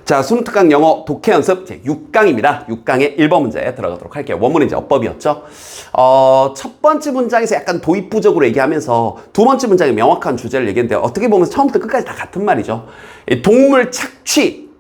자, 수능 특강 영어 독해 연습 제 6강입니다. 6강의 1번 문제 들어가도록 할게요. 원문은 이제 어법이었죠. 첫 번째 문장에서 약간 도입부적으로 얘기하면서 두 번째 문장에 명확한 주제를 얘기했는데 어떻게 보면 처음부터 끝까지 다 같은 말이죠. 동물 착취.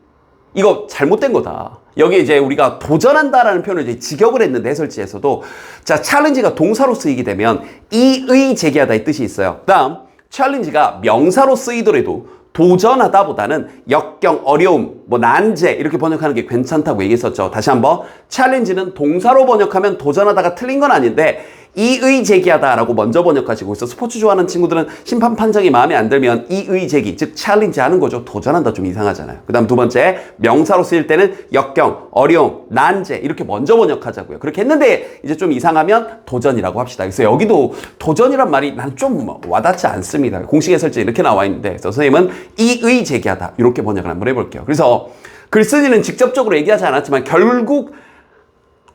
이거 잘못된 거다. 여기 이제 우리가 도전한다라는 표현을 이제 직역을 했는데 해설지에서도 자, 챌린지가 동사로 쓰이게 되면 이의 제기하다 이 뜻이 있어요. 그다음 챌린지가 명사로 쓰이더라도 도전하다보다는 역경, 어려움, 뭐 난제 이렇게 번역하는 게 괜찮다고 얘기했었죠. 다시 한번 챌린지는 동사로 번역하면 도전하다가 틀린 건 아닌데 이의 제기하다라고 먼저 번역하시고 있어. 스포츠 좋아하는 친구들은 심판 판정이 마음에 안 들면 이의 제기, 즉 챌린지 하는 거죠. 도전한다 좀 이상하잖아요. 그 다음 두 번째, 명사로 쓰일 때는 역경, 어려움, 난제 이렇게 먼저 번역하자고요. 그렇게 했는데 이제 좀 이상하면 도전이라고 합시다. 그래서 여기도 도전이란 말이 난 좀 와닿지 않습니다. 공식 해설지에 이렇게 나와 있는데 그래서 선생님은 이의 제기하다 이렇게 번역을 한번 해볼게요. 그래서 글쓴이는 직접적으로 얘기하지 않았지만 결국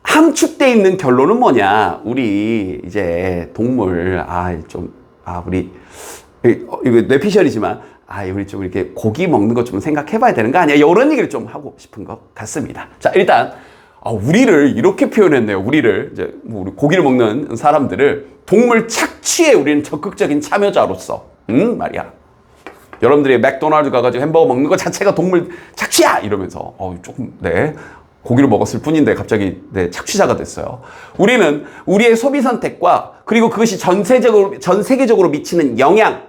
함축되어 있는 결론은 뭐냐? 우리 이제 동물 우리 이거 뇌피셜이지만 우리 좀 이렇게 고기 먹는 거 좀 생각해봐야 되는 거 아니야? 이런 얘기를 좀 하고 싶은 것 같습니다. 자, 일단 우리를 이렇게 표현했네요. 우리를 이제 우리 고기를 먹는 사람들을 동물 착취에 우리는 적극적인 참여자로서 말이야. 여러분들이 맥도날드 가가지고 햄버거 먹는 거 자체가 동물 착취야 이러면서 조금 고기를 먹었을 뿐인데 갑자기 착취자가 됐어요. 우리는 우리의 소비 선택과 그리고 그것이 전 세계적으로 미치는 영향,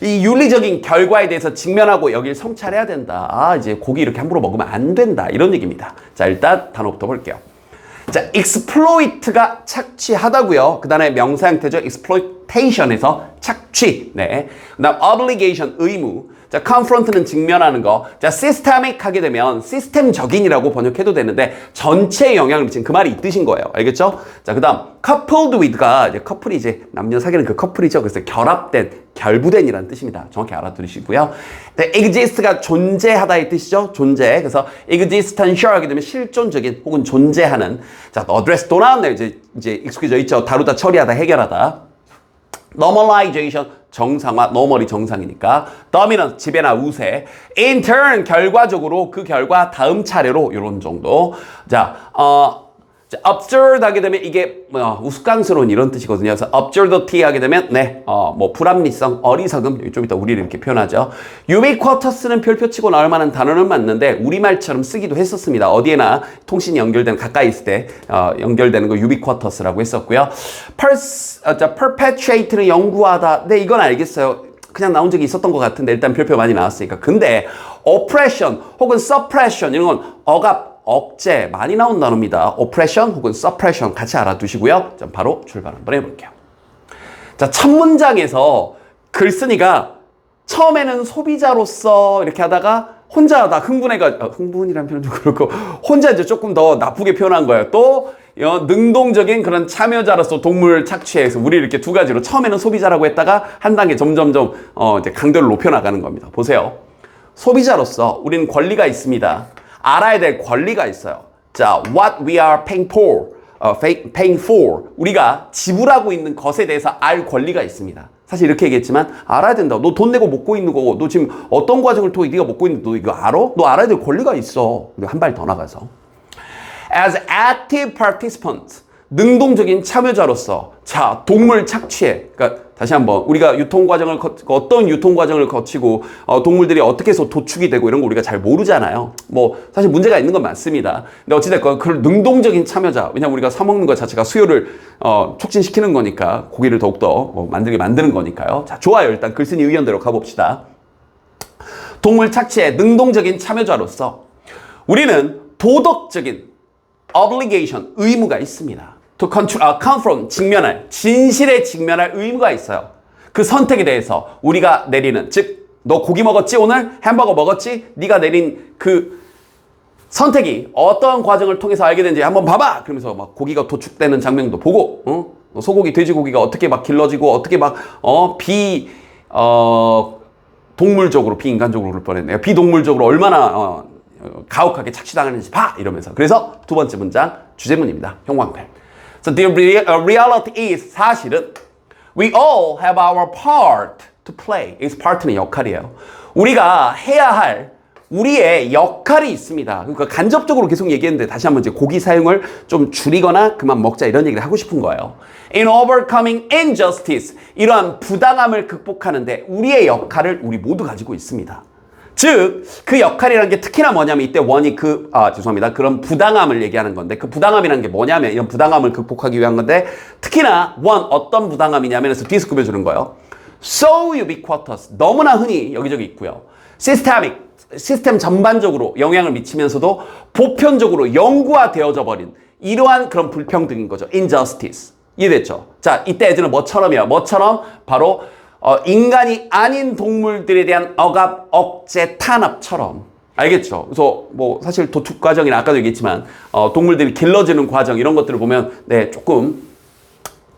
이 윤리적인 결과에 대해서 직면하고 여길 성찰해야 된다. 이제 고기 이렇게 함부로 먹으면 안 된다. 이런 얘기입니다. 자, 일단 단어부터 볼게요. 자, exploit가 착취하다고요. 그 다음에 명사 형태죠. exploitation에서 착취. 그 다음 obligation, 의무. 자, confront는 직면하는 거. 자, systemic 하게 되면 시스템적인이라고 번역해도 되는데 전체에 영향을 미치는 그 말이 이 뜻인 거예요. 알겠죠? 자, 그 다음 coupled with가 이제 커플이 이제 남녀 사귀는 그 커플이죠. 그래서 결합된, 결부된이라는 뜻입니다. 정확히 알아두시고요. exist가 존재하다의 뜻이죠. 존재. 그래서 existential 하게 되면 실존적인 혹은 존재하는. 자, address 또 나왔네요. 이제 익숙해져 있죠. 다루다, 처리하다, 해결하다. normalization 정상화, normal이 정상이니까 dominance 지배나 우세, in turn 결과적으로 그 결과 다음 차례로 이런 정도. 자, absurd 하게 되면 이게 우스꽝스러운 이런 뜻이거든요. 그래서 absurdity 하게 되면 불합리성, 어리석음 좀 이따 우리를 이렇게 표현하죠. ubiquitous는 별표치고 나올 만한 단어는 맞는데 우리말처럼 쓰기도 했었습니다. 어디에나 통신이 연결되는 가까이 있을 때 연결되는 거 ubiquitous라고 했었고요. perpetuate는 연구하다. 네, 이건 알겠어요. 그냥 나온 적이 있었던 것 같은데 일단 별표 많이 나왔으니까. 근데 oppression 혹은 suppression 이런 건 억압, 억제 많이 나온 단어입니다. oppression 혹은 suppression 같이 알아두시고요. 자, 바로 출발 한번 해볼게요. 자, 첫 문장에서 글쓴이가 처음에는 소비자로서 이렇게 하다가 혼자 하다 흥분이라는 표현도 그렇고 혼자 이제 조금 더 나쁘게 표현한 거예요. 또 능동적인 그런 참여자로서 동물 착취에서 우리 이렇게 두 가지로 처음에는 소비자라고 했다가 한 단계 점점점 이제 강도를 높여 나가는 겁니다. 보세요. 소비자로서 우리는 권리가 있습니다. 알아야 될 권리가 있어요. 자, what we are paying for. 우리가 지불하고 있는 것에 대해서 알 권리가 있습니다. 사실 이렇게 얘기했지만 알아야 된다. 너 돈 내고 먹고 있는 거고 너 지금 어떤 과정을 통해 네가 먹고 있는데 너 이거 알아? 너 알아야 될 권리가 있어. 한 발 더 나가서. As active participants. 능동적인 참여자로서 자, 동물 착취에 그러니까 다시 한번 우리가 어떤 유통 과정을 거치고 동물들이 어떻게 해서 도축이 되고 이런 거 우리가 잘 모르잖아요. 사실 문제가 있는 건 맞습니다. 근데 어찌됐건 그 능동적인 참여자, 왜냐면 우리가 사 먹는 것 자체가 수요를 촉진시키는 거니까 고기를 더욱더 만들게 만드는 거니까요. 자, 좋아요. 일단 글쓴이 의견대로 가봅시다. 동물 착취에 능동적인 참여자로서 우리는 도덕적인 obligation, 의무가 있습니다. to confront, 직면할, 진실에 직면할 의무가 있어요. 그 선택에 대해서 우리가 내리는, 즉 너 고기 먹었지 오늘? 햄버거 먹었지? 네가 내린 그 선택이 어떤 과정을 통해서 알게 되는지 한번 봐봐! 그러면서 막 고기가 도축되는 장면도 보고 소고기, 돼지고기가 어떻게 막 길러지고 어떻게 동물적으로, 비인간적으로 그럴 뻔했네요. 비동물적으로 얼마나 가혹하게 착취당하는지 봐! 이러면서. 그래서 두 번째 문장 주제문입니다. 형광펜. So the reality is 사실은 we all have our part to play. 이 part는 역할이에요. 우리가 해야 할 우리의 역할이 있습니다. 그러니까 간접적으로 계속 얘기했는데 다시 한번 이제 고기 사용을 좀 줄이거나 그만 먹자 이런 얘기를 하고 싶은 거예요. In overcoming injustice, 이러한 부당함을 극복하는데 우리의 역할을 우리 모두 가지고 있습니다. 즉, 그 역할이라는 게 특히나 뭐냐면 이때 원이 죄송합니다. 그런 부당함을 얘기하는 건데 그 부당함이라는 게 뭐냐면 이런 부당함을 극복하기 위한 건데 특히나 어떤 부당함이냐면 해서 뒤에서 급여주는 거예요. So ubiquitous, 너무나 흔히 여기저기 있고요. Systemic, 시스템 전반적으로 영향을 미치면서도 보편적으로 영구화되어져 버린 이러한 그런 불평등인 거죠. Injustice. 이해됐죠? 자, 이때 애들은 뭐처럼이야? 뭐처럼? 바로 인간이 아닌 동물들에 대한 억압, 억제, 탄압처럼. 알겠죠? 그래서 뭐 사실 도축 과정이나 아까도 얘기했지만 동물들이 길러지는 과정 이런 것들을 보면 네, 조금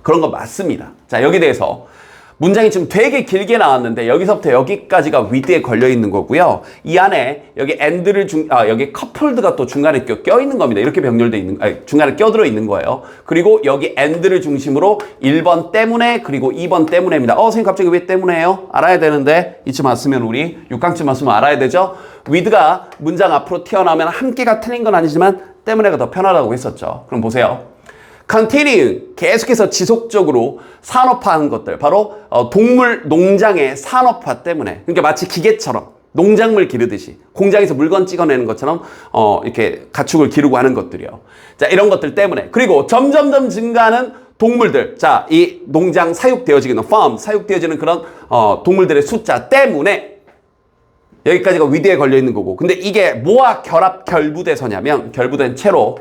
그런 거 맞습니다. 자, 여기 대해서 문장이 지금 되게 길게 나왔는데 여기서부터 여기까지가 with에 걸려 있는 거고요. 이 안에 여기 and를 여기 coupled가 또 중간에 껴 있는 겁니다. 이렇게 병렬돼 있는 중간에 껴들어 있는 거예요. 그리고 여기 and를 중심으로 1번 때문에 그리고 2번 때문에입니다. 선생님 갑자기 왜 때문에요? 알아야 되는데 이쯤 왔으면 우리 6강쯤 왔으면 알아야 되죠. with가 문장 앞으로 튀어나오면 함께가 틀린 건 아니지만 때문에가 더 편하다고 했었죠. 그럼 보세요. continue, 계속해서 지속적으로 산업화한 것들, 바로 동물 농장의 산업화 때문에, 그러니까 마치 기계처럼 농작물 기르듯이 공장에서 물건 찍어내는 것처럼 이렇게 가축을 기르고 하는 것들이요. 자, 이런 것들 때문에, 그리고 점점점 증가하는 동물들, 자, 이 농장 사육되어지는 farm, 사육되어지는 그런 동물들의 숫자 때문에 여기까지가 with에 걸려 있는 거고, 근데 이게 뭐와 결부돼서냐면 결부된 채로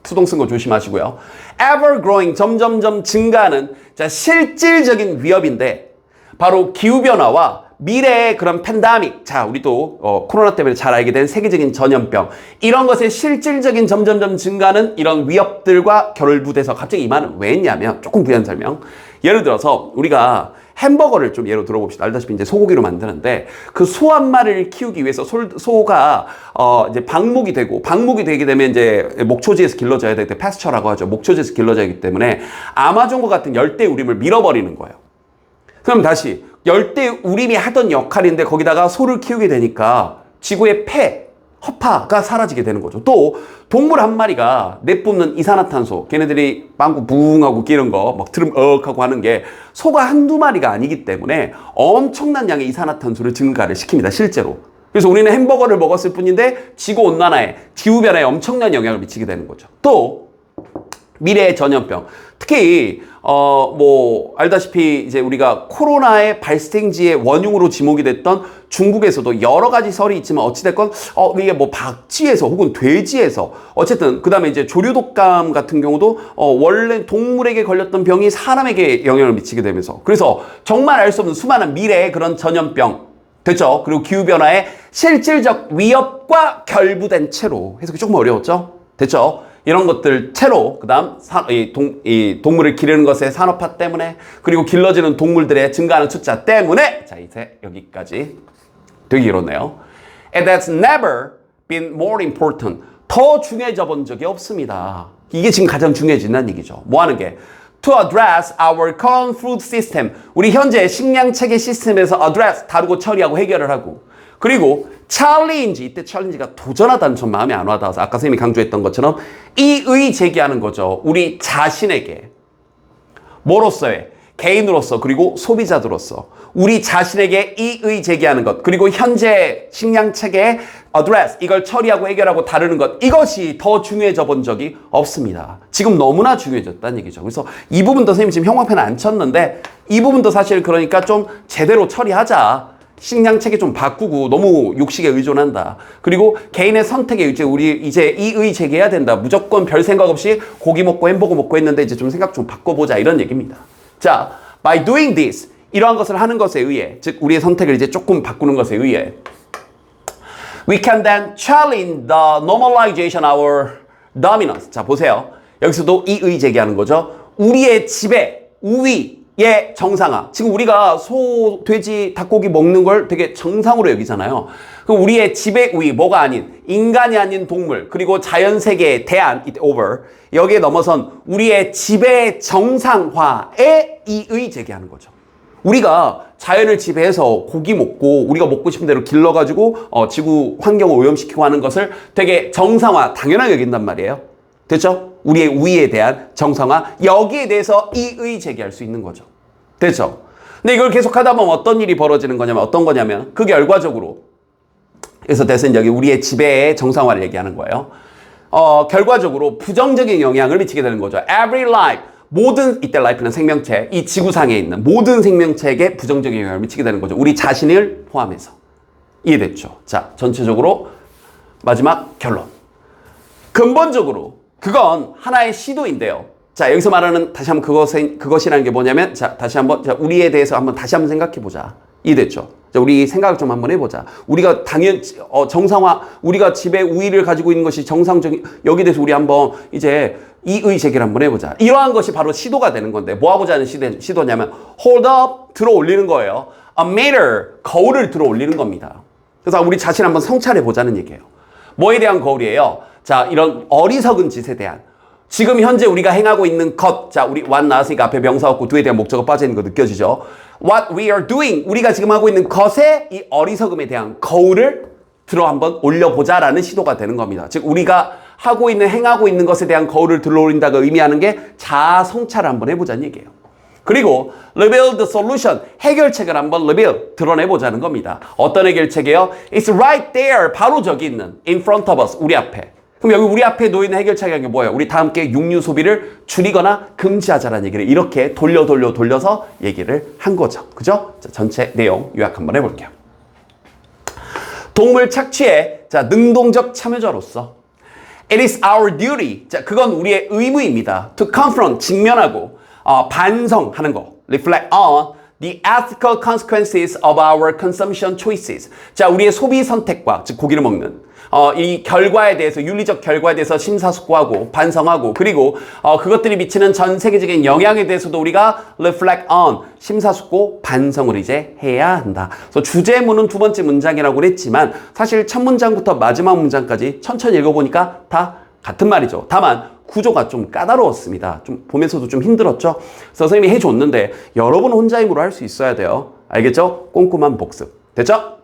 수동 쓴 거 조심하시고요. ever growing, 점점점 증가하는 자, 실질적인 위협인데 바로 기후변화와 미래의 그런 팬데믹, 자, 우리 또 코로나 때문에 잘 알게 된 세계적인 전염병, 이런 것의 실질적인 점점점 증가하는 이런 위협들과 결부돼서 갑자기 이 말은 왜 했냐면 조금 부연 설명. 예를 들어서 우리가 햄버거를 좀 예로 들어봅시다. 알다시피 이제 소고기로 만드는데 그 소 한 마리를 키우기 위해서 소가 이제 방목이 되게 되면 이제 목초지에서 길러져야 되는데 패스처라고 하죠. 목초지에서 길러져야 하기 때문에 아마존과 같은 열대 우림을 밀어버리는 거예요. 그럼 다시 열대 우림이 하던 역할인데 거기다가 소를 키우게 되니까 지구의 허파가 사라지게 되는 거죠. 또 동물 한 마리가 내뿜는 이산화탄소, 걔네들이 빵꾸 붕하고 끼는 거 막 트름 하고 하는 게 소가 한두 마리가 아니기 때문에 엄청난 양의 이산화탄소를 증가를 시킵니다. 실제로. 그래서 우리는 햄버거를 먹었을 뿐인데 지구온난화에, 기후변화에 엄청난 영향을 미치게 되는 거죠. 또 미래의 전염병, 특히 알다시피 이제 우리가 코로나의 발생지의 원흉으로 지목이 됐던 중국에서도 여러 가지 설이 있지만 어찌됐건 이게 뭐 박쥐에서 혹은 돼지에서 어쨌든 그 다음에 이제 조류독감 같은 경우도 원래 동물에게 걸렸던 병이 사람에게 영향을 미치게 되면서, 그래서 정말 알 수 없는 수많은 미래의 그런 전염병 됐죠. 그리고 기후변화의 실질적 위협과 결부된 채로, 해석이 조금 어려웠죠? 됐죠? 이런 것들 채로, 그 다음 이 동물을 기르는 것의 산업화 때문에, 그리고 길러지는 동물들의 증가하는 숫자 때문에, 자, 이제 여기까지 되게 이렇네요. And that's never been more important. 더 중요해져 본 적이 없습니다. 이게 지금 가장 중요해진다는 얘기죠. 뭐 하는 게? To address our current food system. 우리 현재 식량 체계 시스템에서 address, 다루고 처리하고 해결을 하고, 그리고 challenge, 이때 challenge가 도전하다는 좀 마음에 안 와닿아서 아까 선생님이 강조했던 것처럼 이의 제기하는 거죠. 우리 자신에게. 뭐로서의? 개인으로서, 그리고 소비자들로서 우리 자신에게 이의 제기하는 것, 그리고 현재 식량 체계의 address, 이걸 처리하고 해결하고 다루는 것, 이것이 더 중요해져 본 적이 없습니다. 지금 너무나 중요해졌다는 얘기죠. 그래서 이 부분도 선생님 지금 형광펜 안 쳤는데 이 부분도 사실 그러니까 좀 제대로 처리하자. 식량 체계 좀 바꾸고 너무 육식에 의존한다. 그리고 개인의 선택에 우리 이제 이의 제기해야 된다. 무조건 별 생각 없이 고기 먹고 햄버거 먹고 했는데 이제 좀 생각 좀 바꿔보자, 이런 얘기입니다. 자, by doing this, 이러한 것을 하는 것에 의해, 즉 우리의 선택을 이제 조금 바꾸는 것에 의해 we can then challenge the normalization of our dominance. 자, 보세요. 여기서도 이의 제기하는 거죠. 우리의 지배, 우위의 정상화. 지금 우리가 소, 돼지, 닭고기 먹는 걸 되게 정상으로 여기잖아요. 그럼 우리의 지배 우위, 뭐가 아닌, 인간이 아닌 동물, 그리고 자연세계의 대안, it over, 여기에 넘어선 우리의 지배 정상화에 이의 제기하는 거죠. 우리가 자연을 지배해서 고기 먹고 우리가 먹고 싶은 대로 길러가지고 지구 환경을 오염시키고 하는 것을 되게 정상화, 당연하게 여긴단 말이에요. 됐죠? 우리의 우위에 대한 정상화, 여기에 대해서 이의 제기할 수 있는 거죠. 됐죠? 근데 이걸 계속 하다 보면 어떤 일이 벌어지는 거냐면 어떤 거냐면 그 결과적으로 그래서 대선 여기 우리의 지배의 정상화를 얘기하는 거예요. 결과적으로 부정적인 영향을 미치게 되는 거죠. Every life, 모든 이때 life는 생명체, 이 지구상에 있는 모든 생명체에게 부정적인 영향을 미치게 되는 거죠. 우리 자신을 포함해서. 이해됐죠? 자, 전체적으로 마지막 결론. 근본적으로 그건 하나의 시도인데요. 자, 여기서 말하는 다시 한번 그것이라는 게 뭐냐면 자, 다시 한번 우리에 대해서 다시 한번 생각해 보자. 이해됐죠? 자, 우리 생각을 좀 한번 해보자. 우리가 정상화, 우리가 지배 우위를 가지고 있는 것이 정상적인, 여기에 대해서 우리 한번 이제 이의 제기를 한번 해보자. 이러한 것이 바로 시도가 되는 건데, 뭐 하고자 하는 시도냐면, hold up, 들어 올리는 거예요. A mirror, 거울을 들어 올리는 겁니다. 그래서 우리 자신 한번 성찰해 보자는 얘기예요. 뭐에 대한 거울이에요? 자, 이런 어리석은 짓에 대한. 지금 현재 우리가 행하고 있는 것. 자, 우리 what 나왔으니까 앞에 명사 없고 do에 대한 목적어 빠져있는 거 느껴지죠? What we are doing. 우리가 지금 하고 있는 것에 이 어리석음에 대한 거울을 들어 한번 올려보자라는 시도가 되는 겁니다. 즉, 우리가 하고 있는, 행하고 있는 것에 대한 거울을 들어 올린다고 의미하는 게 자아 성찰을 한번 해보자는 얘기예요. 그리고 reveal the solution. 해결책을 한번 reveal, 드러내보자는 겁니다. 어떤 해결책이에요? It's right there. 바로 저기 있는 in front of us. 우리 앞에. 그럼 여기 우리 앞에 놓이는 해결책이 뭐예요? 우리 다 함께 육류 소비를 줄이거나 금지하자라는 얘기를 이렇게 돌려서 얘기를 한 거죠. 그죠? 자, 전체 내용 요약 한번 해볼게요. 동물 착취에 자, 능동적 참여자로서 It is our duty. 자, 그건 우리의 의무입니다. To confront, 직면하고 반성하는 거. Reflect on the ethical consequences of our consumption choices. 자, 우리의 소비 선택과, 즉 고기를 먹는 이 결과에 대해서, 윤리적 결과에 대해서 심사숙고하고 반성하고, 그리고 그것들이 미치는 전 세계적인 영향에 대해서도 우리가 reflect on, 심사숙고 반성을 이제 해야 한다. 그래서 주제문은 두 번째 문장이라고 그랬지만 사실 첫 문장부터 마지막 문장까지 천천히 읽어보니까 다 같은 말이죠. 다만 구조가 좀 까다로웠습니다. 좀 보면서도 좀 힘들었죠. 그래서 선생님이 해줬는데 여러분 혼자 힘으로 할 수 있어야 돼요. 알겠죠? 꼼꼼한 복습. 됐죠?